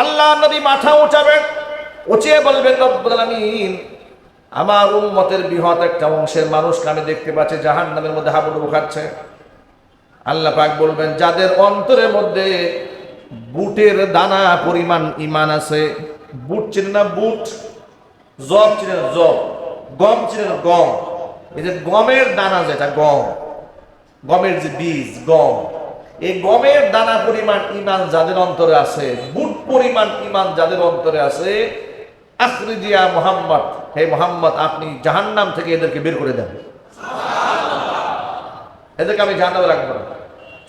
আল্লাহ নবী মাথা উঠাবেন, উঠিয়ে বলবেন রব্বুল আলামিন, আমার উম্মতের বৃহৎ একটা অংশের মানুষকে আমি দেখতে পাচ্ছি জাহান্নামের মধ্যে হাবুডুবু খাচ্ছে। আল্লাহ পাক বলবেন, যাদের অন্তরের মধ্যে বুটের দানা পরিমাণ ঈমান আছে। বুট চিনেন না? বুট, জব চিনেন? জব, গম চিনেন? গম। এই যে গমের দানা, যেটা গম, গমের যে বীজ গম, এই গমের দানা পরিমাণ ঈমান যাদের অন্তরে আছে, বুট পরিমাণ ঈমান যাদের অন্তরে আছে, আখরিজিয়া মুহাম্মদ, হে মুহাম্মদ আপনি জাহান্নাম থেকে এদেরকে বের করে দেন। এদেরকে আমি জাহান্নামে রাখবো না।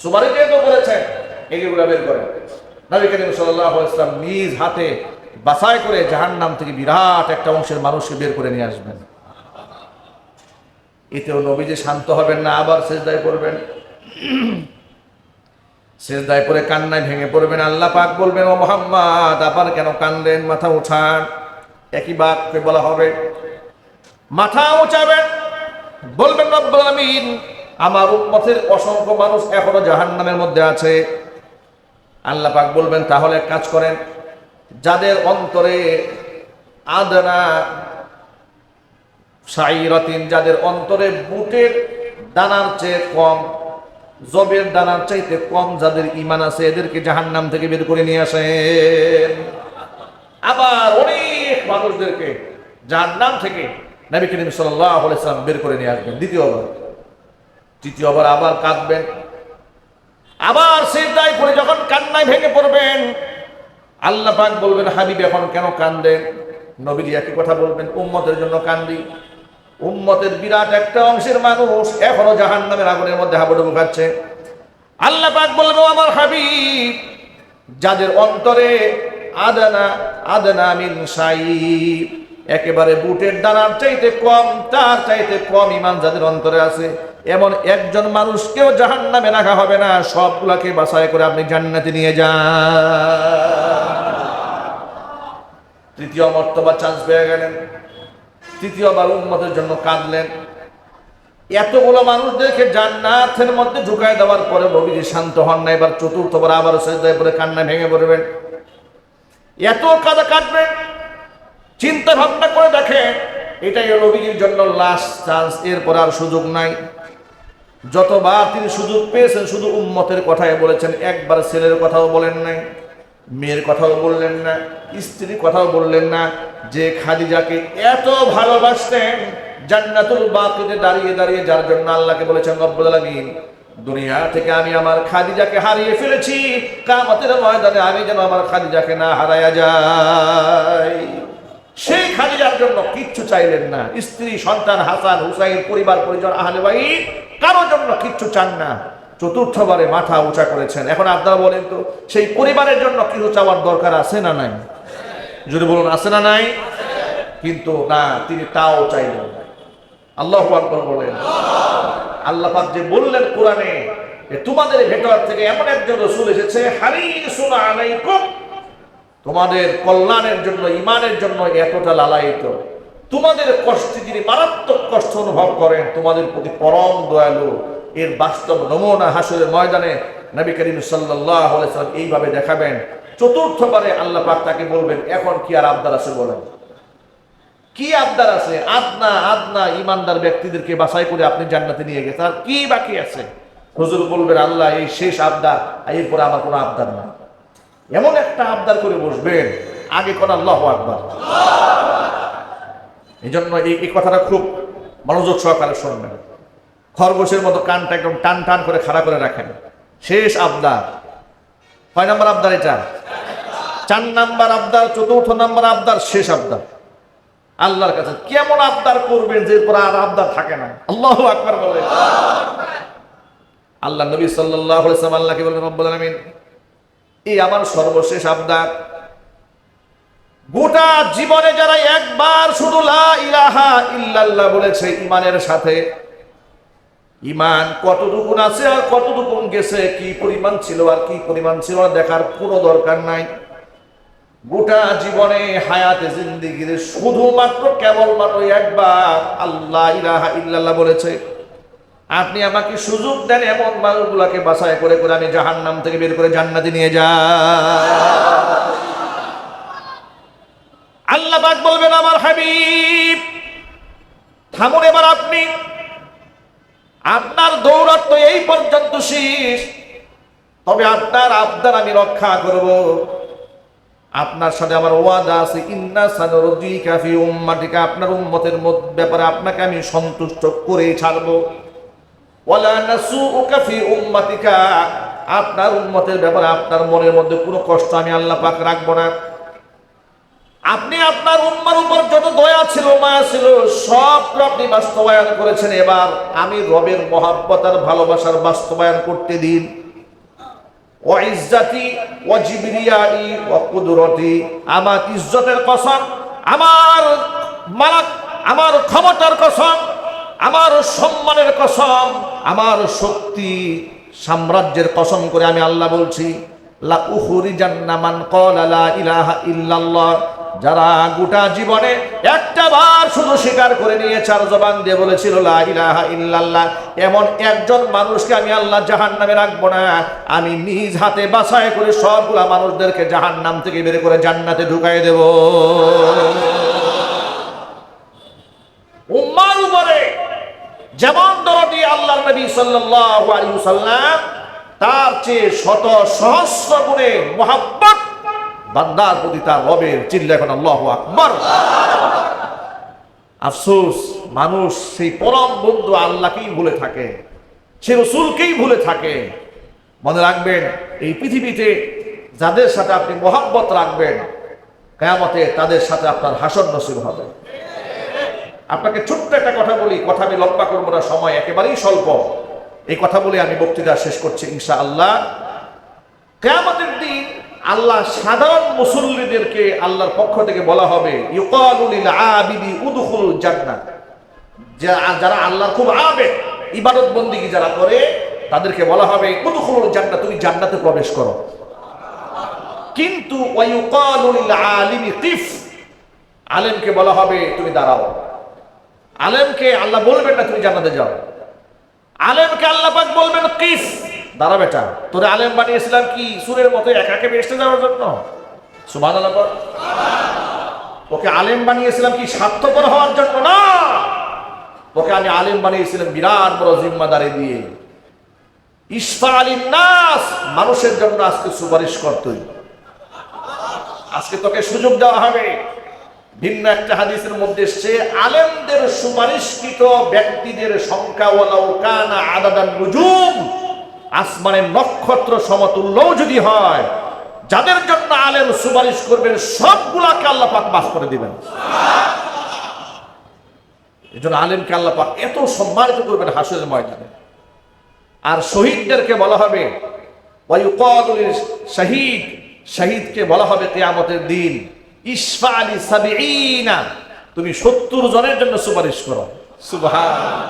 সুমারি যেহেতু করেছেন, এগুলো বের করেন। নবী করিম সাল্লাল্লাহু আলাইহি ওয়াসাল্লাম নিজ হাতে বাছাই করে জাহান্নাম থেকে বিরাট একটা অংশের মানুষকে বের করে নিয়ে আসবেন। এতেও নবীজি শান্ত হবেন না, আবার সিজদায় পড়বেন। সিজদায় পড়ে কান্নায় ভেঙে পড়বেন। আল্লাহ পাক বলবেন, ও মুহাম্মদ আবার কেন কাঁদলেন? মাথা উঠান। একই বাক্যে বলা হবে। মাথা উঠাবেন, বলবেন রব্বুল আলামিন, আমার উম্মতের অসংখ্য মানুষ এখনো জাহান্নামের মধ্যে আছে। আল্লাহ পাক বলবেন, তাহলে এক কাজ করেন, যাদের অন্তরে আদনা শাইরাতিন, যাদের অন্তরে বুটের দানার চেয়ে কম, জবের দানার চাইতে কম যাদের ঈমান আছে, এদেরকে জাহান্নাম থেকে বের করে নিয়ে আসেন। আবার অনেক মানুষদেরকে জাহান্নাম থেকে নবী করিম সাল্লাল্লাহু আলাইহি ওয়াসাল্লাম বের করে নিয়ে আসবেন দ্বিতীয়বার। তৃতীয়বার আবার কাঁদবেন, আবার সিজদায় পড়ে যখন কান্নায় ভেঙে পড়বেন, আল্লাহ পাক বলবেন, হাবিব এখন কেন কাঁদেন? নবীজি একই কথা বলবেন, উম্মতের জন্য কান্দি। উম্মতের বিরাট একটা অংশের মানুষ এখনো জাহান্নামের আগুনের মধ্যে হাবুডুবু খাচ্ছে। আল্লাহ পাক বলবেন, আমার হাবিব, যাদের অন্তরে আদনা আদনা মিন শাইর, একেবারে বুটের দানার চাইতে কম, তার চাইতে কম ঈমান যাদের অন্তরে আছে, এমন একজন মানুষকেও জাহান্নামে রাখা হবে না। সবগুলাকে বাছাই করে আপনি জান্নাতে নিয়ে যান। তৃতীয় মর্তবা চান্স পেয়ে গেলেন। তৃতীয়বার উম্মতের জন্য কাঁদলেন। এতগুলো মানুষদেরকে জান্নাতের মধ্যে ঢুকায় দেওয়ার পরে নবীজি শান্ত হন না। এবার চতুর্থবার আবার সিজদায় পড়ে কান্না ভেঙে পড়বেন। এত কাঁদা কাটবেন, চিন্তা ভাবনা করে দেখেন, এটাই নবীজির জন্য লাস্ট চান্স। এরপর আর সুযোগ নাই। যতবার তিনি সুযোগ পেয়েছেন শুধু উম্মতের কথাই বলেছেন। একবার ছেলের কথাও বলেন নাই, মেয়ের কথাও বললেন না, স্ত্রীর কথাও বললেন না। যে খাদিজাকে এত ভালোবাসতেন, জান্নাতুল বাকিতে দাঁড়িয়ে দাঁড়িয়ে যার জন্য আল্লাহকে বলেছেন, রব্বুল আলামিন, দুনিয়া থেকে আমি আমার খাদিজাকে হারিয়ে ফেলেছি, কিয়ামতের ময়দানে আমি যেন আমার খাদিজাকে না হারায়া যাই। সেই খাদিজার জন্য কিচ্ছু চাইলেন না। স্ত্রী, সন্তান, হাসান, হুসাইন, পরিবার পরিজন, আহলে বাইত, কারোর জন্য কিচ্ছু চান না। চতুর্থবারে মাথা উঁচা করেছেন। এখন আপনারা বলেন তো, সেই পরিবারের জন্য কিছু চাওয়ার দরকার আছে না নাই? যদি বলুন আছে না নাই? কিন্তু না, তিনি তাও চাইলেন। আল্লাহু আকবার বলেন। আল্লাহ পাক যে বললেন কোরআনে, তোমাদের ভেতর থেকে এমন একজন রাসূল এসেছে, হারিসুন আলাইকুম, তোমাদের কল্যাণের জন্য, ঈমানের জন্য এতটা লালায়িত, তোমাদের কষ্টে যিনি মারাত্মক কষ্ট অনুভব করেন, তোমাদের প্রতি পরম দয়ালু। এর বাস্তব নমুনা হাসরের ময়দানে নবী করিম সাল্লাল্লাহু আলাইহি ওয়াসাল্লাম এইভাবে দেখাবেন। চতুর্থবারে আল্লাহ পাক তাকে বলবেন, এখন কি আর আবদার আছে বলেন? কি আবদার আছে? আদনা আদনা ঈমানদার ব্যক্তিদেরকে বাছাই করে আপনি জান্নাতে নিয়ে গেছেন, আর কি বাকি আছে? হুজুর বলবেন, আল্লাহ এই শেষ আবদার, এরপরে আমার কোনো আবদার না। এমন একটা আবদার করে বসবেন, আগে কোন আল্লাহু আকবার। এই জন্য এই কথাটা খুব মনোযোগ সহকারে শুনবেন। খরগোশের মতো কানটা একদম টান টান করে খাড়া করে রাখেন। শেষ আবদার। কয় নাম্বার আবদার এটা? 4 নাম্বার আবদার, চতুর্থ নাম্বার আবদার, শেষ আবদার। আল্লাহর কাছে কেমন আবদার করবেন যে এরপর আর আবদার থাকে না? আল্লাহু আকবার বলেন। আল্লাহ নবী সাল্লাল্লাহু আলাইহি ওয়াসাল্লাম আল্লাহকে বলেন, রব্বুল আলামিন, এই আমার সর্বশেষ আবদার। গোটা জীবনে যারা একবার শুধু লা ইলাহা ইল্লাল্লাহ বলেছে ঈমানের সাথে, ঈমান কতটুকু আছে আর কতটুকু গেছে, কি পরিমাণ ছিল আর কি পরিমাণ ছিল না দেখার কোনো দরকার নাই। গোটা জীবনে হায়াতে জিন্দেগিতে শুধুমাত্র কেবলমাত্র একবার আল্লাহ ইলাহা ইল্লাল্লাহ বলেছে। আপনি আমাকে সুযোগ দেন এমন মানুষগুলাকে বাছাই করে করে আমি জাহান্নাম থেকে বের করে জান্নাতে নিয়ে যাই। আল্লাহ পাক বলবেন আমার হাবিব থামুন, এবার আপনি আপনার দৌড়াত্ম এই পর্যন্ত শেষ, তবে আপনার আবদার আমি রক্ষা করব। আপনার সাথে আমার ওয়াদা আছে, ইন্না সানুরদিকা ফি উম্মাতিকা, আপনার উম্মতের ব্যাপারে আপনাকে আমি সন্তুষ্ট করেই ছাড়বো। ওয়ালা নাসুউকা ফি উম্মাতিকা, আপনার উম্মতের ব্যাপারে আপনার মনের মধ্যে কোনো কষ্ট আমি আল্লাহ পাক রাখবো না। আপনি আপনার উম্মার উপর যত দয়া ছিল, মায়া ছিল, সব আপনি বাস্তবায়ন করেছেন। এবার আমি রবের মহাব্বত আর ভালোবাসার বাস্তবায়ন করতে দিন। ওয়া ইজ্জাতি ওয়া জিবরিয়াই ওয়া কুদরতি, আমার ইজ্জতের কসম, আমার মালাক, আমার ক্ষমতার কসম, আমার সম্মানের কসম, আমার শক্তি সাম্রাজ্যের কসম করে আমি আল্লাহ বলছি, লা উখরিজান্না মান ক্বালা লা ইলাহা ইল্লাল্লাহ, যারা গোটা জীবনে একটা বার শুধু স্বীকার করে নিয়ে চার জবান দিয়ে বলেছিল লা ইলাহা ইল্লাল্লাহ, এমন একজন মানুষকে আমি আল্লাহ জাহান্নামে রাখবো না। আমি নিজ হাতে বাছাই করে সবগুলা মানুষদেরকে জাহান্নাম থেকে বের করে জান্নাতে ঢুকাই দেব। উম্মার উপরে যেমন দরদি আল্লাহর নবী সাল্লাল্লাহু আলাইহি ওয়াসাল্লাম, তার চেয়ে শত সহস্র গুণে মুহাব্বত বান্দার প্রতি তার রবের। চিল্লা এখন আল্লাহু আকবার। আফসোস, মানুষ সেই পরম বন্ধু আল্লাহকেই ভুলে থাকে, সে রাসূলকেই ভুলে থাকে। মনে রাখবেন, এই পৃথিবীতে যাদের সাথে আপনি মুহাব্বত রাখবেন, কিয়ামতে তাদের সাথে আপনার হাসর নসিব হবে। আপনাকে ছোট্ট একটা কথা বলি, কথা আমি লম্বা করবো না, সময় একেবারেই স্বল্প। এই কথা বলে আমি বক্তৃতা শেষ করছি ইনশাআল্লাহ। কিয়ামতের দিন আল্লাহ সাধারণ মুসল্লিদেরকে আল্লাহর পক্ষ থেকে বলা হবে, ইউকালু লিল আবিদি উদখুল জান্নাহ, যারা আল্লাহর খুব আবেদ, ইবাদত বন্দেগী যারা করে, তাদেরকে বলা হবে উদখুল জান্নাহ, তুমি জান্নাতে প্রবেশ করো। কিন্তু ওয়া ইউকালু লিল আলিমি কিফ, আলেমকে বলা হবে তুমি দাঁড়াও। আলেমকে আল্লাহ বলবেন না তুমি জান্নাতে যাও, আলেমকে আল্লাহ পাক বলবেন কিফ, দাঁড়া বেটা, তোরে আলেম বানিয়েছিলাম কি সুরের মতো একাকে বেহেশতে যাওয়ার জন্য? সুবহানাল্লাহ। ওকে আলেম বানিয়েছিলাম কি স্বার্থপর হওয়ার জন্য? না, ওকে আমি আলেম বানিয়েছিলাম বিরাট বড় জিম্মাদারি দিয়ে। ইশফা আলিন নাস, মানুষের জন্য আজকে সুপারিশ করতই। আজকে তোকে সুযোগ দেওয়া হবে। ভিন্ন একটা হাদিসের মধ্যে এসেছে, আলেমদের সুপারিশকৃত ব্যক্তিদের সংখ্যা ওয়ালাউ কানা আদাদান নুজুম, আসমানের নক্ষত্র সমতুল্যও যদি হয়, যাদের জন্য আলেম সুপারিশ করবেন সবগুলাকে আল্লাহ পাক মাফ করে দিবেন। এজন্য আলেমকে আল্লাহ পাক এত সম্মানিত করবেন হাসরের ময়দানে। আর শহীদদেরকে বলা হবে ওয়া ইউকালু লিশ শাহীদ, শহীদকে বলা হবে কিয়ামতের দিন, ইশফা আলি সাবিঈনা, তুমি 70 জনের জন্য সুপারিশ করো। সুবহানাল্লাহ।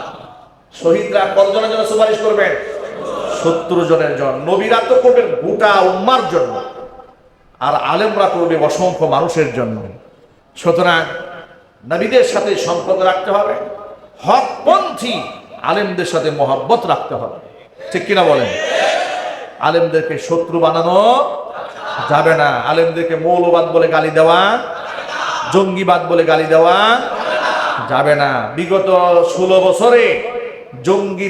শহীদরা কতজনের জন্য সুপারিশ করবেন? 70 জনের জন্য। নবীরা তো করবেন গোটা উম্মার জন্য, আর আলেমরা করবে অসংখ্য মানুষের জন্য। সুতরাং নবীদের সাথে সম্পর্ক রাখতে হবে, হকপন্থী আলেমদের সাথে মহব্বত রাখতে হবে। ঠিক কিনা বলেন? আলেমদেরকে শত্রু বানানো যাবে না। আলেমদেরকে মৌলবাদ বলে গালি দেওয়া, জঙ্গিবাদ বলে গালি দেওয়া যাবে না। বিগত 16 বছরে জঙ্গি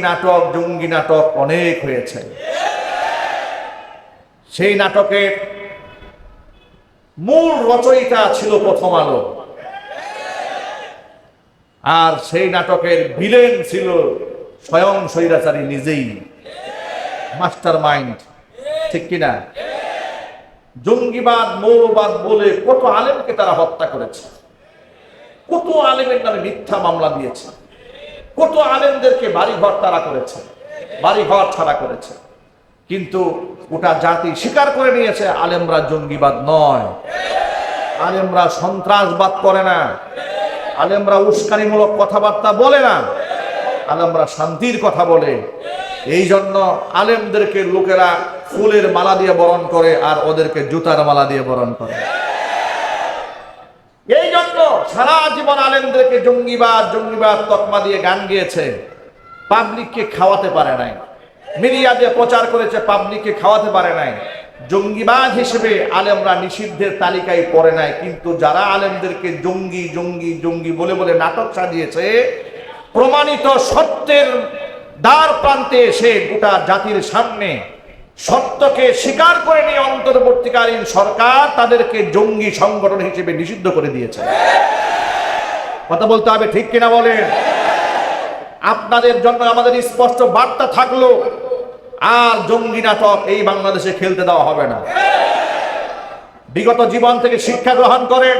নাটক অনেক হয়েছে। সেই নাটকের মূল রচয়িতা ছিল প্রথম আলো, আর সেই নাটকের ভিলেন ছিল স্বয়ং স্বৈরাচারী নিজেই, মাস্টার মাইন্ড। ঠিক কিনা? জঙ্গিবাদ মৌলবাদ বলে কত আলেমকে তারা হত্যা করেছে, কত আলেমের নামে মিথ্যা মামলা দিয়েছে, কত আলেমদেরকে বাড়িঘর তারা করেছে, বাড়িঘর ছাড়া করেছে। কিন্তু গোটা জাতি স্বীকার করে নিয়েছে আলেমরা জঙ্গিবাদ নয়, আলেমরা সন্ত্রাসবাদ করে না, আলেমরা উস্কানিমূলক কথাবার্তা বলে না, আলেমরা শান্তির কথা বলে। এই জন্য আলেমদেরকে লোকেরা ফুলের মালা দিয়ে বরণ করে, আর ওদেরকে জুতার মালা দিয়ে বরণ করে। এই জন্য সারা জীবন আলেমদেরকে জঙ্গিবাদ তকমা দিয়ে গান গেয়েছে, পাবলিককে খাওয়াতে পারে নাই। মিডিয়া দিয়ে প্রচার করেছে, পাবলিককে খাওয়াতে পারে নাই। জঙ্গিবাদ হিসেবে আলেমরা নিষিদ্ধের তালিকায় পড়ে নাই, কিন্তু যারা আলেমদেরকে জঙ্গি জঙ্গি জঙ্গি বলে বলে নাটক সাজিয়েছে, প্রমাণিত সত্যের দ্বার প্রান্তে এসে গোটা জাতির সামনে সত্যকে স্বীকার করে নিয়ে অন্তর্বর্তীকালীন সরকার তাদেরকে জঙ্গি সংগঠন হিসেবে নিষিদ্ধ করে দিয়েছে। কথা বলতে হবে, ঠিক কিনা বলেন? আপনাদের জন্য আমাদের স্পষ্ট বার্তা থাকলো, আর জঙ্গি নাটক এই বাংলাদেশে খেলতে দেওয়া হবে না। বিগত জীবন থেকে শিক্ষা গ্রহণ করেন,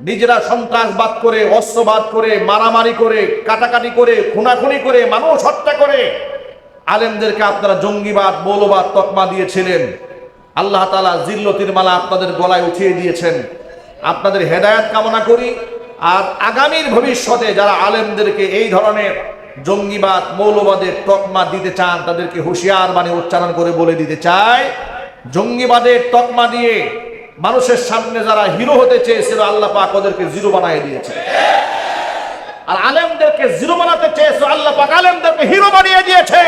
নিজেরা সন্ত্রাসবাদ করে, অস্ত্রবাদ করে, মারামারি করে, কাটাকাটি করে, খুনাখুনি করে, মানুষ হত্যা করে আলেমদেরকে আপনারা জঙ্গিবাদ, মৌলবাদ তকমা দিয়েছিলেন। আল্লাহ তাআলা জিল্লতির মালা আপনাদের গলায় উঠিয়ে দিয়েছেন। আপনাদের হেদায়েত কামনা করি। আর আগামীর ভবিষ্যতে যারা আলেমদেরকে এই ধরনের জঙ্গিবাদ, মৌলবাদের তকমা দিতে চান, তাদেরকে হুঁশিয়ার বাণী উচ্চারণ করে বলে দিতে চাই, জঙ্গিবাদের তকমা দিয়ে মানুষের সামনে যারা হিরো হতে চেয়েছিল, আল্লাহ পাক ওদেরকে জিরো বানিয়ে দিয়েছে। আর আলেমদেরকে জিরো বানাতে চেয়েছিল, আল্লাহ পাক আলেমদেরকে হিরো বানিয়ে দিয়েছে।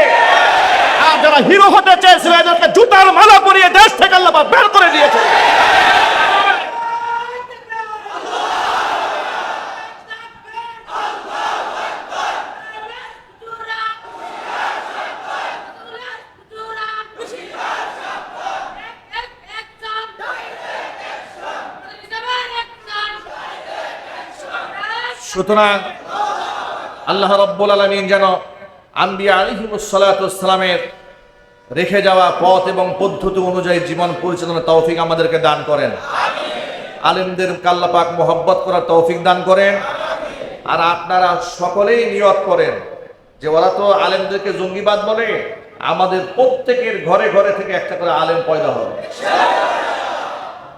আর যারা হিরো হতে চেয়েছিল, এদেরকে জুতার মালা পরিয়ে দেশ থেকে আল্লাহ পাক বের করে দিয়েছে। সুতরাং আল্লাহ রাব্বুল আলামিন যেন আম্বিয়া আলাইহিমুস সালাতু ওয়াস সালামের রেখে যাওয়া পথ এবং পদ্ধতি অনুযায়ী জীবন পরিচালনার তৌফিক আমাদেরকে দান করেন। আলেমদের আল্লাহ পাক মহব্বত করার তৌফিক দান করেন। আর আপনারা সকলেই নিয়ত করেন যে ওরা তো আলেমদেরকে জঙ্গিবাদ বলে, আমাদের প্রত্যেকের ঘরে ঘরে থেকে একটা করে আলেম পয়দা হবে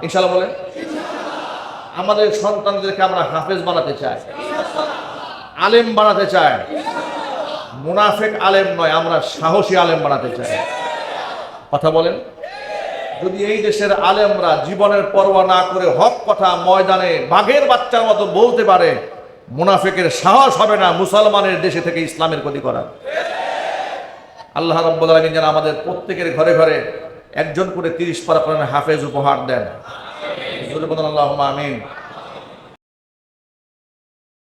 ইনশাআল্লাহ। বলেন, আমাদের সন্তানদেরকে আমরা হাফেজ বানাতে চাই, আলেম বানাতে চাই। মুনাফিক আলেম নয়, আমরা সাহসী আলেম বানাতে চাই। কথা বলেন। যদি এই দেশের আলেমরা জীবনের পরোয়া না করে হক কথা ময়দানে বাঘের বাচ্চার মতো বলতে পারে, মুনাফিকের সাহস হবে না মুসলমানের দেশে থেকে ইসলামের ক্ষতি করা। আল্লাহ রাব্বুল আলামিন যেন আমাদের প্রত্যেকের ঘরে ঘরে একজন করে 30 পারা কোরআনের হাফেজ উপহার দেন। আল্লাহুম্মা আমিন।